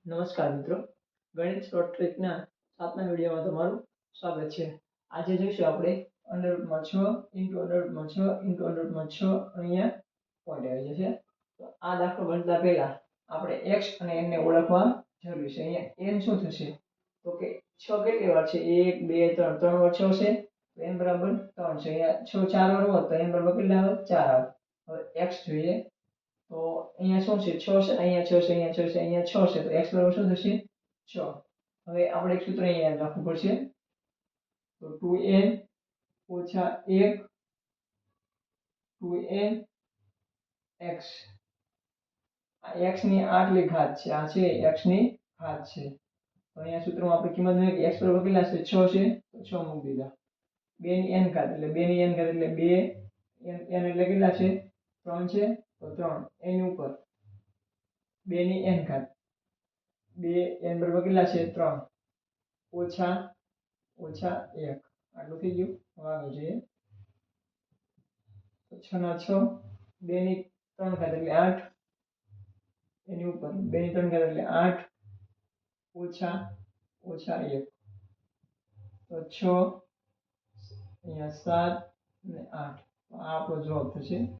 નમસ્કાર મિત્રો, ગણિત શોર્ટ ટ્રિકના 7મા વિડીયોમાં તમારું સ્વાગત છે। આજે જોઈશું આપણે અંડરરૂટમાં 6 ઇન્ટુ અંડરરૂટમાં 6 ઇન્ટુ અંડરરૂટમાં 6 અહીંયા પોઈન્ટ આવી જશે। તો આ દાખલો ગણતા પહેલા આપણે x અને n ને ઓળખવા જરૂરી છે। અહીંયા n શું થશે તો કે 6 કેટલી વાર છે 1 2 3 3 વાર 6 છે તો n બરાબર 3 છે। અહીંયા 6 4 વાર હોત તો n બરાબર કેટલા આવે 4 આવે। હવે x જોઈએ તો અહીંયા શું છે 6 છે અહીંયા 6 છે અહીંયા 6 છે અહીંયા 6 છે તો x બરાબર શું થશે 6। હવે આપણે એક સૂત્ર અહીંયા યાદ રાખવું પડશે તો 2n - 1 2n x આ x ની આટલી ઘાત છે આ છે x ની ઘાત છે તો અહીંયા સૂત્રમાં આપણે કિંમત જોઈએ કે x બરાબર કેટલા છે 6 છે તો 6 મૂકી દીધા 2 ની n ઘાત એટલે 2 ની n ઘાત એટલે 2 n એટલે કેટલા છે 3 છે તો 3 એની ઉપર 2 ની n ઘાત 2 n બરાબર કેટલા છે 3 ઓછા 1 આટલું થઈ ગયું। હવે આગળ જોઈએ તો 6 ના 6 2 ની 3 ઘાત એટલે 8 એની ઉપર 2 ની 3 ઘાત એટલે 8 ઓછા 1 તો 6 અહીંયા 7 અને 8 તો આ આપણો જવાબ થશે।